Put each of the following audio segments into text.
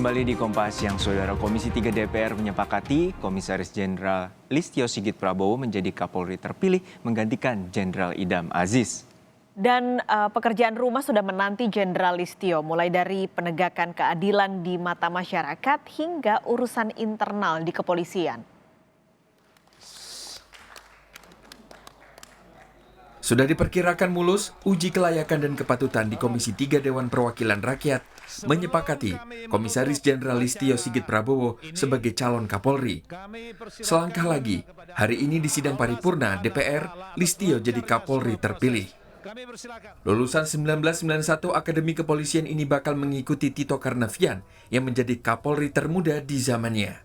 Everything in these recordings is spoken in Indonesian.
Kembali di Kompas yang Saudara, Komisi 3 DPR menyepakati Komisaris Jenderal Listio Sigit Prabowo menjadi Kapolri terpilih menggantikan Jenderal Idam Aziz. Dan pekerjaan rumah sudah menanti Jenderal Listio, mulai dari penegakan keadilan di mata masyarakat hingga urusan internal di kepolisian. Sudah diperkirakan mulus, uji kelayakan dan kepatutan di Komisi 3 Dewan Perwakilan Rakyat menyepakati Komisaris Jenderal Listio Sigit Prabowo sebagai calon Kapolri. Selangkah lagi, hari ini di sidang paripurna DPR, Listio jadi Kapolri terpilih. Lulusan 1991 Akademi Kepolisian ini bakal mengikuti Tito Karnavian yang menjadi Kapolri termuda di zamannya.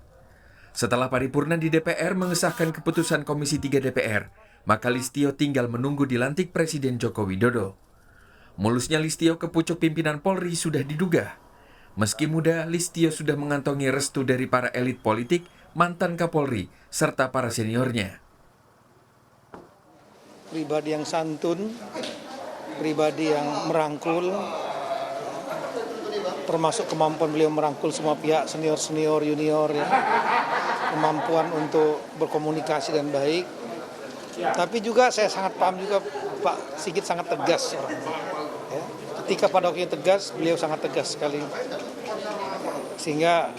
Setelah paripurna di DPR mengesahkan keputusan Komisi 3 DPR, maka Listio tinggal menunggu dilantik Presiden Joko Widodo. Mulusnya Listio ke pucuk pimpinan Polri sudah diduga. Meski muda, Listio sudah mengantongi restu dari para elit politik, mantan Kapolri, serta para seniornya. Pribadi yang santun, pribadi yang merangkul, termasuk kemampuan beliau merangkul semua pihak, senior, junior, ya. Kemampuan untuk berkomunikasi dan baik. Tapi juga saya sangat paham juga Pak Sigit sangat tegas orangnya. Ya. Ketika pada waktunya tegas, beliau sangat tegas sekali. Sehingga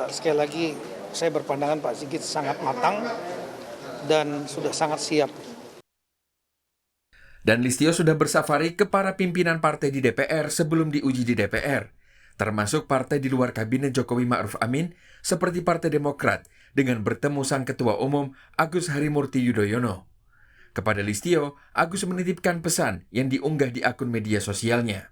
sekali lagi saya berpandangan Pak Sigit sangat matang dan sudah sangat siap. Dan Listio sudah bersafari ke para pimpinan partai di DPR sebelum diuji di DPR, termasuk partai di luar kabinet Jokowi Ma'ruf Amin seperti Partai Demokrat dengan bertemu Sang Ketua Umum Agus Harimurti Yudhoyono. Kepada Listio, Agus menitipkan pesan yang diunggah di akun media sosialnya.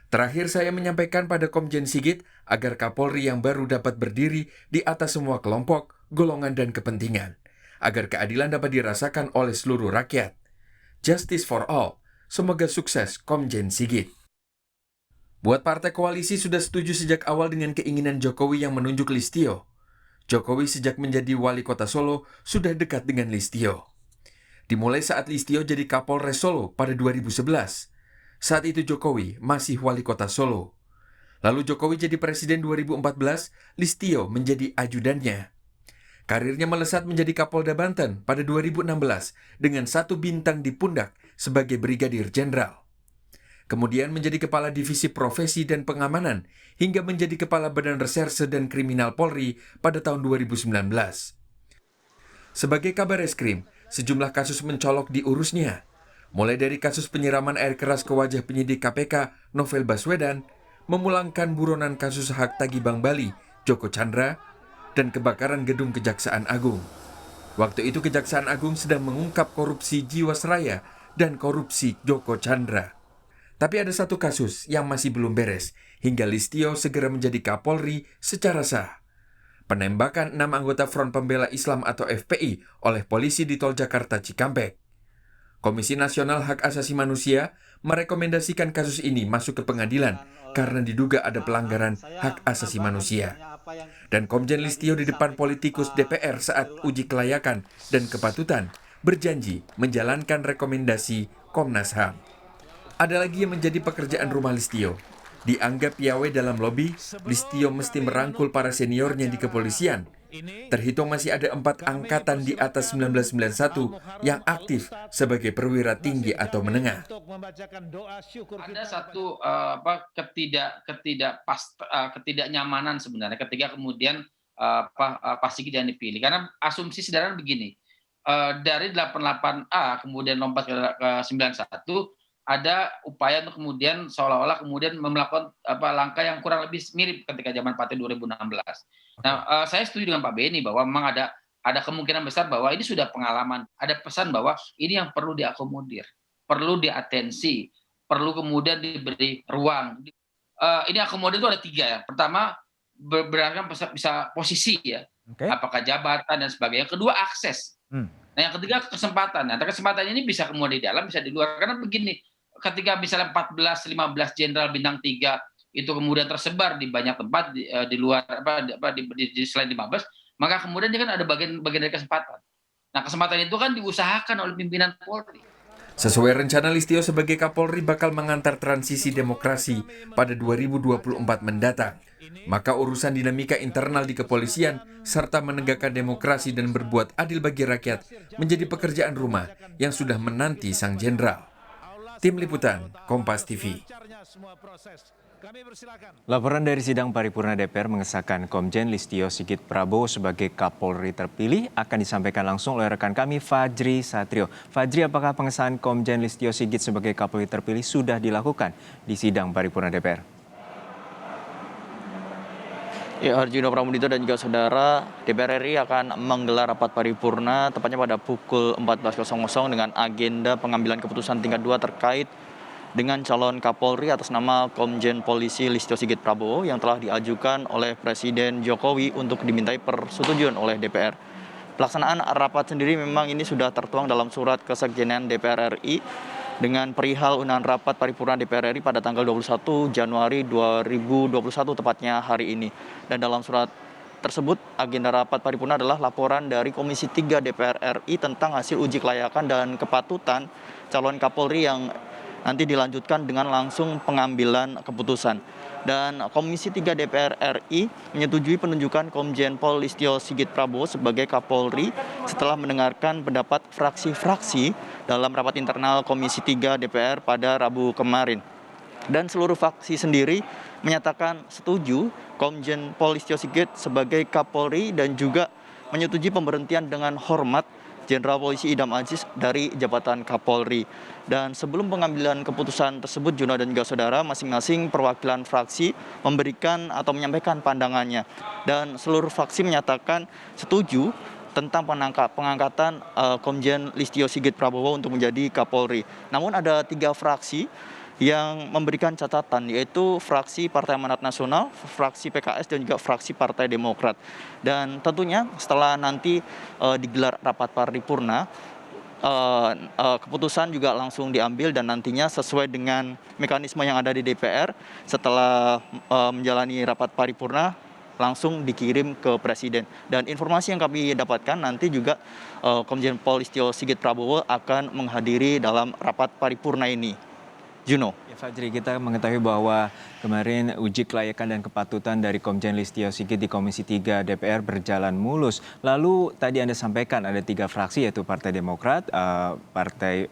Terakhir saya menyampaikan pada Komjen Sigit agar Kapolri yang baru dapat berdiri di atas semua kelompok, golongan, dan kepentingan, agar keadilan dapat dirasakan oleh seluruh rakyat. Justice for all. Semoga sukses Komjen Sigit. Buat partai koalisi sudah setuju sejak awal dengan keinginan Jokowi yang menunjuk Listio. Jokowi sejak menjadi wali kota Solo sudah dekat dengan Listio. Dimulai saat Listio jadi Kapolres Solo pada 2011. Saat itu Jokowi masih wali kota Solo. Lalu Jokowi jadi presiden 2014, Listio menjadi ajudannya. Karirnya melesat menjadi Kapolda Banten pada 2016 dengan 1 bintang di pundak sebagai Brigadir Jenderal. Kemudian menjadi Kepala Divisi Profesi dan Pengamanan hingga menjadi Kepala Badan Reserse dan Kriminal Polri pada tahun 2019. Sebagai Kabar Eskrim, sejumlah kasus mencolok diurusnya, mulai dari kasus penyiraman air keras ke wajah penyidik KPK Novel Baswedan, memulangkan buronan kasus hak tagih Bank Bali Joko Chandra, dan kebakaran gedung Kejaksaan Agung. Waktu itu Kejaksaan Agung sedang mengungkap korupsi Jiwasraya dan korupsi Joko Chandra. Tapi ada satu kasus yang masih belum beres, hingga Listio segera menjadi Kapolri secara sah. Penembakan 6 anggota Front Pembela Islam atau FPI oleh polisi di Tol Jakarta Cikampek. Komisi Nasional Hak Asasi Manusia merekomendasikan kasus ini masuk ke pengadilan karena diduga ada pelanggaran hak asasi manusia. Dan Komjen Listio di depan politikus DPR saat uji kelayakan dan kepatutan berjanji menjalankan rekomendasi Komnas HAM. Ada lagi yang menjadi pekerjaan rumah Listio. Dianggap piawai dalam lobi, Listio mesti merangkul para seniornya di kepolisian. Terhitung masih ada 4 angkatan di atas 1991 yang aktif sebagai perwira tinggi atau menengah. Ada satu ketidaknyamanan sebenarnya ketika kemudian Pak Sigit yang dipilih. Karena asumsi sederhana begini, dari 88A kemudian lompat ke 91, ada upaya untuk kemudian seolah-olah kemudian melakukan langkah yang kurang lebih mirip ketika zaman Partai 2016. Nah, saya setuju dengan Pak Beni bahwa memang ada kemungkinan besar bahwa ini sudah pengalaman. Ada pesan bahwa ini yang perlu diakomodir, perlu diatensi, perlu kemudian diberi ruang. Ini akomodir itu ada 3 ya. Pertama, berdasarkan bisa posisi ya, apakah jabatan dan sebagainya. Kedua, akses. Nah, yang ketiga kesempatan. Nah, kesempatan ini bisa kemudian di dalam, bisa di luar. Karena begini, ketika misalnya 14-15 jenderal bintang 3 itu kemudian tersebar di banyak tempat di luar di selain di Mabes, maka kemudian dia kan ada bagian dari kesempatan. Nah, kesempatan itu kan diusahakan oleh pimpinan Polri. Sesuai rencana, Listio sebagai Kapolri bakal mengantar transisi demokrasi pada 2024 mendatang. Maka urusan dinamika internal di kepolisian serta menegakkan demokrasi dan berbuat adil bagi rakyat menjadi pekerjaan rumah yang sudah menanti sang jenderal. Tim Liputan, Kompas TV. Laporan dari sidang paripurna DPR mengesahkan Komjen Listio Sigit Prabowo sebagai Kapolri terpilih akan disampaikan langsung oleh rekan kami Fajri Satrio. Fajri, apakah pengesahan Komjen Listio Sigit sebagai Kapolri terpilih sudah dilakukan di sidang paripurna DPR? Ya, Harjuno Pramudito dan juga saudara, DPR RI akan menggelar rapat paripurna tepatnya pada pukul 14.00 dengan agenda pengambilan keputusan tingkat 2 terkait dengan calon Kapolri atas nama Komjen Polisi Listio Sigit Prabowo yang telah diajukan oleh Presiden Jokowi untuk dimintai persetujuan oleh DPR. Pelaksanaan rapat sendiri memang ini sudah tertuang dalam surat kesekjenan DPR RI dengan perihal undangan rapat paripurna DPR RI pada tanggal 21 Januari 2021 tepatnya hari ini. Dan dalam surat tersebut agenda rapat paripurna adalah laporan dari Komisi 3 DPR RI tentang hasil uji kelayakan dan kepatutan calon Kapolri yang nanti dilanjutkan dengan langsung pengambilan keputusan. Dan Komisi 3 DPR RI menyetujui penunjukan Komjen Pol Listio Sigit Prabowo sebagai Kapolri setelah mendengarkan pendapat fraksi-fraksi dalam rapat internal Komisi 3 DPR pada Rabu kemarin. Dan seluruh fraksi sendiri menyatakan setuju Komjen Pol Listio Sigit sebagai Kapolri dan juga menyetujui pemberhentian dengan hormat Jenderal Polisi Idam Aziz dari jabatan Kapolri. Dan sebelum pengambilan keputusan tersebut, Juno dan juga saudara, masing-masing perwakilan fraksi memberikan atau menyampaikan pandangannya. Dan seluruh fraksi menyatakan setuju tentang pengangkatan Komjen Listio Sigit Prabowo untuk menjadi Kapolri. Namun ada 3 fraksi yang memberikan catatan, yaitu fraksi Partai Amanat Nasional, fraksi PKS, dan juga fraksi Partai Demokrat. Dan tentunya setelah nanti digelar rapat paripurna, keputusan juga langsung diambil dan nantinya sesuai dengan mekanisme yang ada di DPR, setelah menjalani rapat paripurna langsung dikirim ke Presiden. Dan informasi yang kami dapatkan nanti juga Komjen Pol Listio Sigit Prabowo akan menghadiri dalam rapat paripurna ini. Juno. Ya, Fajri, kita mengetahui bahwa kemarin uji kelayakan dan kepatutan dari Komjen Listio Sigit di Komisi 3 DPR berjalan mulus. Lalu tadi Anda sampaikan ada 3 fraksi yaitu Partai Demokrat, Partai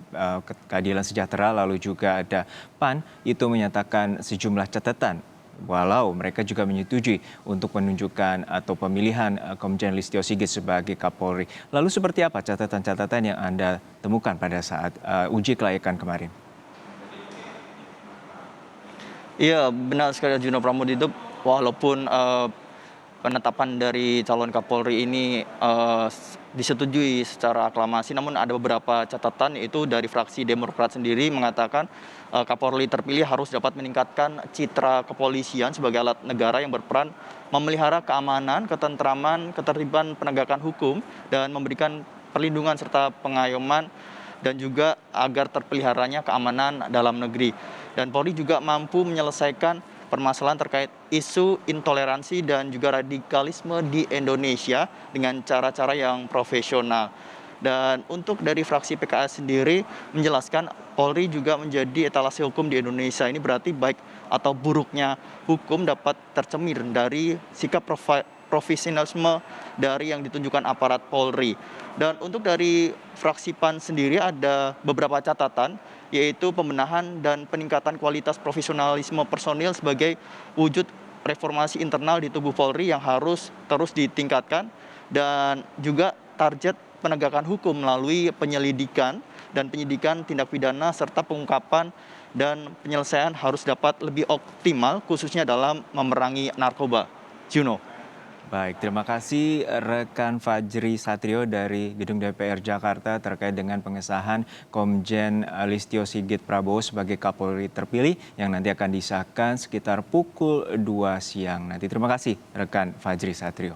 Keadilan Sejahtera, lalu juga ada PAN, itu menyatakan sejumlah catatan. Walau mereka juga menyetujui untuk penunjukan atau pemilihan Komjen Listio Sigit sebagai Kapolri. Lalu seperti apa catatan-catatan yang Anda temukan pada saat uji kelayakan kemarin? Iya, benar sekali Juno Pramudito, walaupun penetapan dari calon Kapolri ini disetujui secara aklamasi, namun ada beberapa catatan, yaitu dari fraksi Demokrat sendiri mengatakan Kapolri terpilih harus dapat meningkatkan citra kepolisian sebagai alat negara yang berperan memelihara keamanan, ketentraman, ketertiban penegakan hukum, dan memberikan perlindungan serta pengayoman dan juga agar terpeliharanya keamanan dalam negeri. Dan Polri juga mampu menyelesaikan permasalahan terkait isu intoleransi dan juga radikalisme di Indonesia dengan cara-cara yang profesional. Dan untuk dari fraksi PKS sendiri menjelaskan Polri juga menjadi etalase hukum di Indonesia. Ini berarti baik atau buruknya hukum dapat tercermin dari sikap profesionalisme dari yang ditunjukkan aparat Polri. Dan untuk dari fraksi PAN sendiri ada beberapa catatan, yaitu pembenahan dan peningkatan kualitas profesionalisme personil sebagai wujud reformasi internal di tubuh Polri yang harus terus ditingkatkan, dan juga target penegakan hukum melalui penyelidikan dan penyidikan tindak pidana serta pengungkapan dan penyelesaian harus dapat lebih optimal khususnya dalam memerangi narkoba. Juno. Baik, terima kasih rekan Fajri Satrio dari Gedung DPR Jakarta terkait dengan pengesahan Komjen Listio Sigit Prabowo sebagai Kapolri terpilih yang nanti akan disahkan sekitar pukul 2 siang nanti. Terima kasih rekan Fajri Satrio.